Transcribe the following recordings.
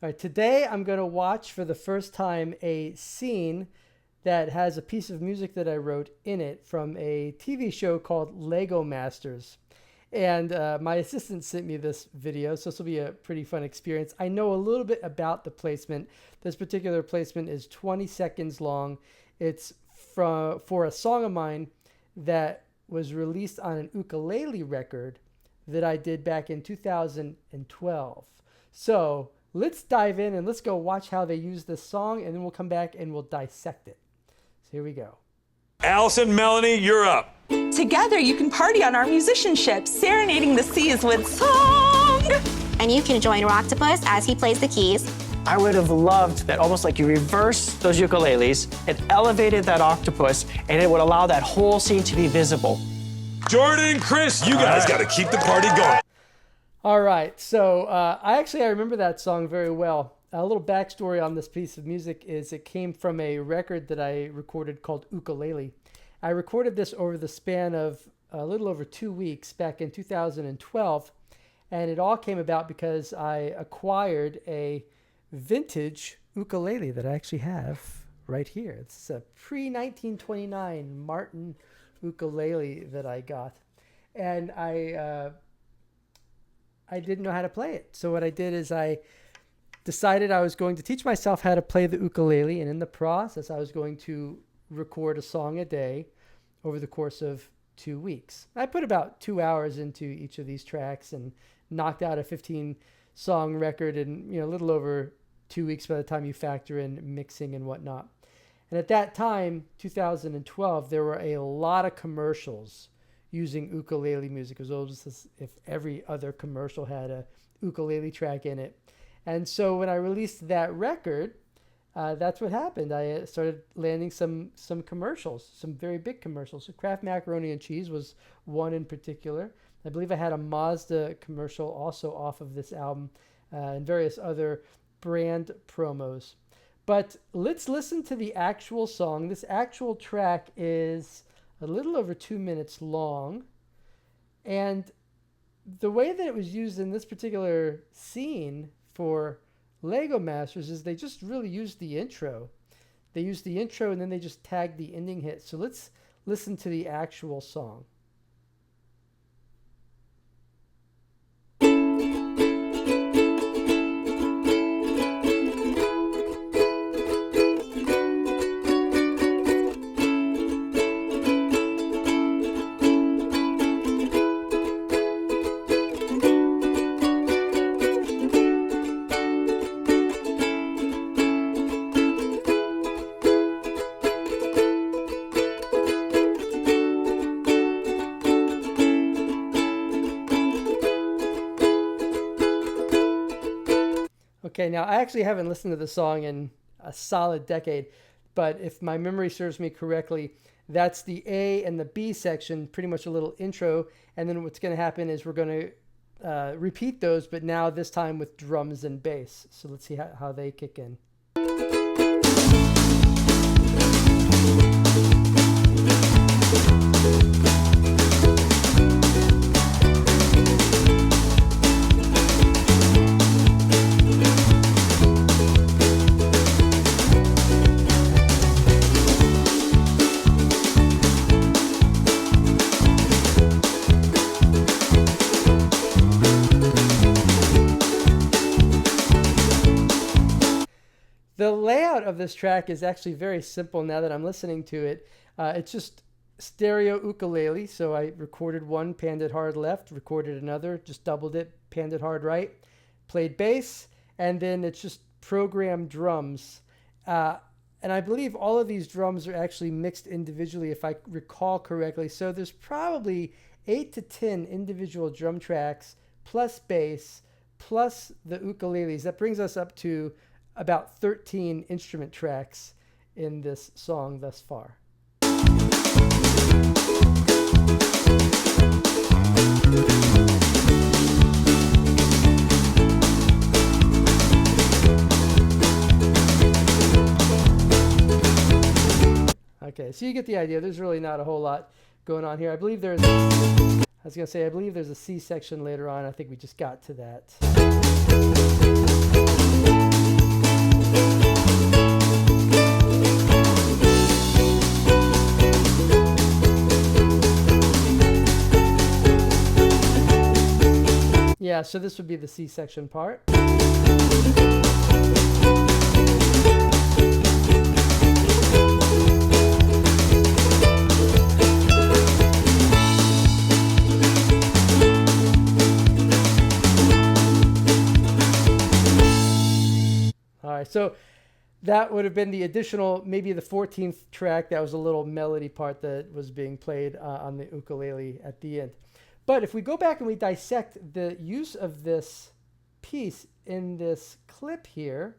All right, today I'm going to watch for the first time a scene that has a piece of music that I wrote in it from a TV show called Lego Masters. And my assistant sent me this video, so this will be a pretty fun experience. I know a little bit about the placement. This particular placement is 20 seconds long. It's for a song of mine that was released on an ukulele record that I did back in 2012. So let's dive in and let's go watch how they use this song, and then we'll come back and we'll dissect it. So here we go. Allison, Melanie, you're up. Together you can party on our musicianship, serenading the seas with song. And you can join Rocktopus as he plays the keys. I would have loved that, almost like you reverse those ukuleles, it elevated that octopus, and it would allow that whole scene to be visible. Jordan, Chris, you guys got to keep the party going. All right, so I remember that song very well. A little backstory on this piece of music is it came from a record that I recorded called Ukulele. I recorded this over the span of a little over 2 weeks back in 2012, and it all came about because I acquired a vintage ukulele that I actually have right here. It's a pre-1929 Martin ukulele that I got, and I didn't know how to play it. So what I did is I decided I was going to teach myself how to play the ukulele, and in the process I was going to record a song a day over the course of 2 weeks. I put about 2 hours into each of these tracks and knocked out a 15-song record in a little over 2 weeks by the time you factor in mixing and whatnot. And at that time, 2012, there were a lot of commercials using ukulele music. It was almost as if every other commercial had a ukulele track in it. And so when I released that record, that's what happened. I started landing some commercials, some very big commercials. So Kraft Macaroni and Cheese was one in particular. I believe I had a Mazda commercial also off of this album, and various other brand promos. But let's listen to the actual song. This actual track is a little over 2 minutes long. And the way that it was used in this particular scene for Lego Masters is they just really used the intro. They used the intro and then they just tagged the ending hit. So let's listen to the actual song. Okay, now I actually haven't listened to the song in a solid decade, but if my memory serves me correctly, that's the A and the B section, pretty much a little intro, and then what's going to happen is we're going to repeat those, but now this time with drums and bass. So let's see how they kick in. The layout of this track is actually very simple now that I'm listening to it. It's just stereo ukulele. So I recorded one, panned it hard left, recorded another, just doubled it, panned it hard right, played bass, and then it's just programmed drums. And I believe all of these drums are actually mixed individually, if I recall correctly. So there's probably 8 to 10 individual drum tracks, plus bass, plus the ukuleles. That brings us up to about 13 instrument tracks in this song thus far. Okay, so you get the idea. There's really not a whole lot going on here. I believe there's a C section later on. I think we just got to that. Yeah, so this would be the C section part. All right, so that would have been the additional, maybe the 14th track. That was a little melody part that was being played on the ukulele at the end. But if we go back and we dissect the use of this piece in this clip here,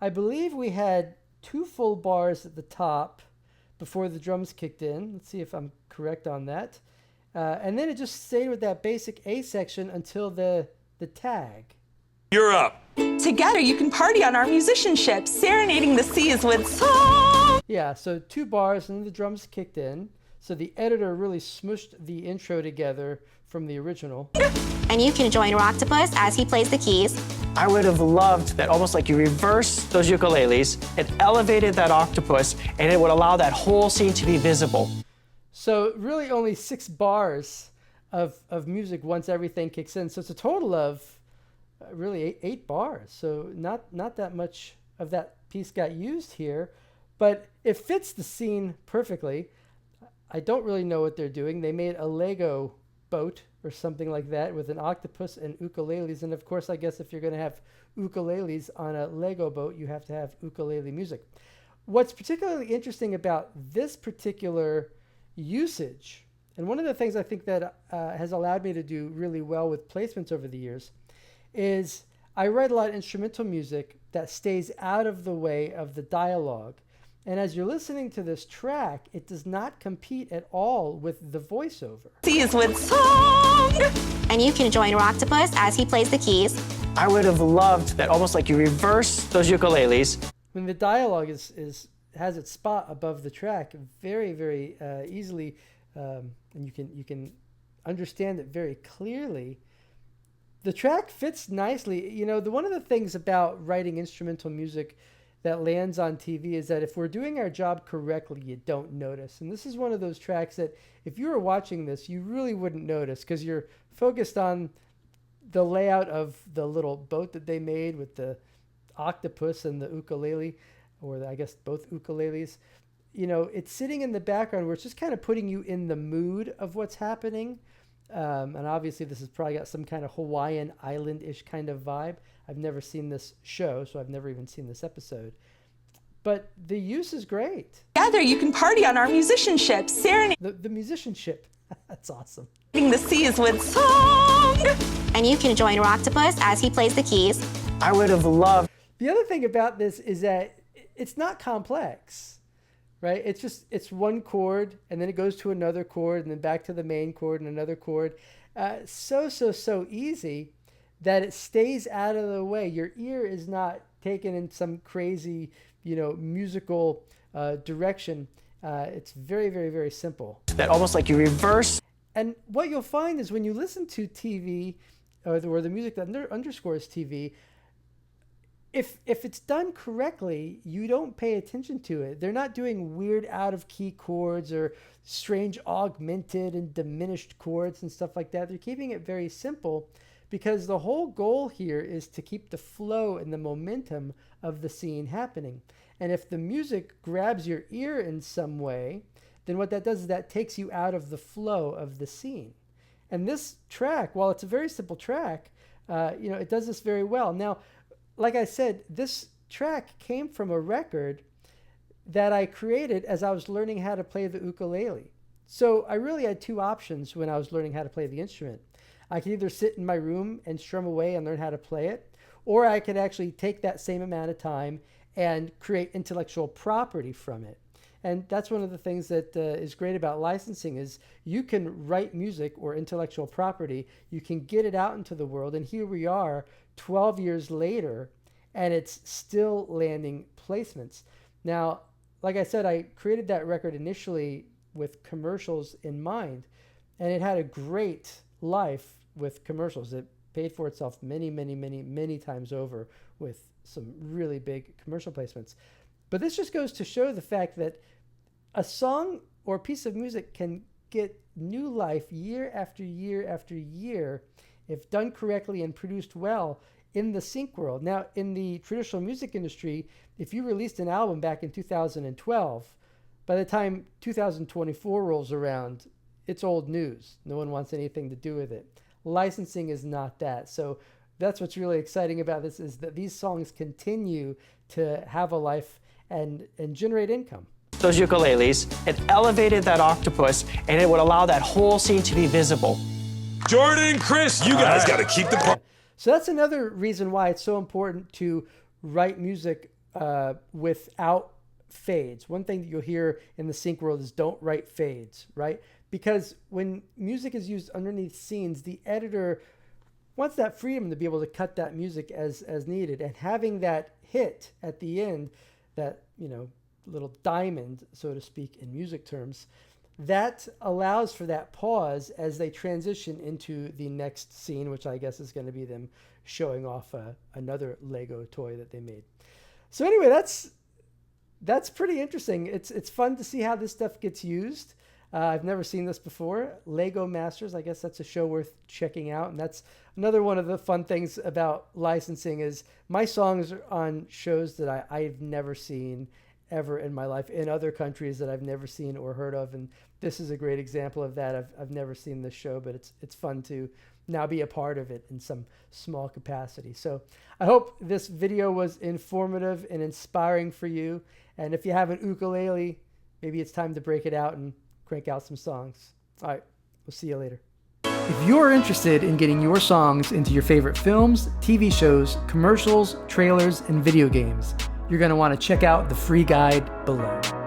I believe we had 2 full bars at the top before the drums kicked in. Let's see if I'm correct on that. And then it just stayed with that basic A section until the tag. You're up. Together you can party on our musicianship, serenading the seas with song. Yeah, so 2 bars and then the drums kicked in. So the editor really smushed the intro together from the original. And you can join Rocktopus as he plays the keys. I would have loved that, almost like you reverse those ukuleles, it elevated that octopus, and it would allow that whole scene to be visible. So really only 6 bars of music once everything kicks in. So it's a total of really 8 bars. So not that much of that piece got used here, but it fits the scene perfectly. I don't really know what they're doing. They made a Lego boat or something like that with an octopus and ukuleles. And of course, I guess if you're going to have ukuleles on a Lego boat, you have to have ukulele music. What's particularly interesting about this particular usage, and one of the things I think that has allowed me to do really well with placements over the years, is I write a lot of instrumental music that stays out of the way of the dialogue. And as you're listening to this track, it does not compete at all with the voiceover. Seas with song. And you can join Rocktopus as he plays the keys. I would have loved that, almost like you reverse those ukuleles. When the dialogue has its spot above the track, very, very easily, and you can understand it very clearly. The track fits nicely. You know, one of the things about writing instrumental music that lands on TV is that if we're doing our job correctly, you don't notice. And this is one of those tracks that if you were watching this, you really wouldn't notice because you're focused on the layout of the little boat that they made with the octopus and the ukulele, or I guess both ukuleles. You know, it's sitting in the background where it's just kind of putting you in the mood of what's happening. And obviously this has probably got some kind of Hawaiian island-ish kind of vibe. I've never seen this show, so I've never even seen this episode. But the use is great. Together you can party on our musicianship, serenading The musicianship, that's awesome. the seas with song. And you can join Rocktopus as he plays the keys. I would have loved. The other thing about this is that it's not complex, right? It's one chord, and then it goes to another chord, and then back to the main chord and another chord. So easy that it stays out of the way. Your ear is not taken in some crazy, musical direction. It's very, very, very simple. That, almost like you reverse. And what you'll find is when you listen to TV or the music that underscores TV, if it's done correctly, you don't pay attention to it. They're not doing weird out of key chords or strange augmented and diminished chords and stuff like that. They're keeping it very simple because the whole goal here is to keep the flow and the momentum of the scene happening. And if the music grabs your ear in some way, then what that does is that takes you out of the flow of the scene. And this track, while it's a very simple track, it does this very well. Now, like I said, this track came from a record that I created as I was learning how to play the ukulele. So I really had 2 options when I was learning how to play the instrument. I could either sit in my room and strum away and learn how to play it, or I could actually take that same amount of time and create intellectual property from it. And that's one of the things that is great about licensing is you can write music or intellectual property, you can get it out into the world, and here we are 12 years later, and it's still landing placements. Now, like I said, I created that record initially with commercials in mind, and it had a great life with commercials. It paid for itself many times over with some really big commercial placements. But this just goes to show the fact that a song or a piece of music can get new life year after year after year if done correctly and produced well, in the sync world. Now, in the traditional music industry, if you released an album back in 2012, by the time 2024 rolls around, it's old news. No one wants anything to do with it. Licensing is not that. So that's what's really exciting about this, is that these songs continue to have a life and generate income. Those ukuleles, it elevated that octopus, and it would allow that whole scene to be visible. Jordan, Chris, you guys got to keep the party. So that's another reason why it's so important to write music without fades. One thing that you'll hear in the sync world is don't write fades, right? Because when music is used underneath scenes, the editor wants that freedom to be able to cut that music as needed. And having that hit at the end, that, you know, little diamond, so to speak, in music terms, that allows for that pause as they transition into the next scene, which I guess is going to be them showing off another Lego toy that they made. So anyway, that's pretty interesting. It's fun to see how this stuff gets used. I've never seen this before. Lego Masters, I guess that's a show worth checking out. And that's another one of the fun things about licensing, is my songs are on shows that I've never seen ever in my life, in other countries that I've never seen or heard of. And this is a great example of that. I've never seen this show, but it's fun to now be a part of it in some small capacity. So I hope this video was informative and inspiring for you. And if you have an ukulele, maybe it's time to break it out and crank out some songs. All right, we'll see you later. If you're interested in getting your songs into your favorite films, TV shows, commercials, trailers, and video games, you're going to want to check out the free guide below.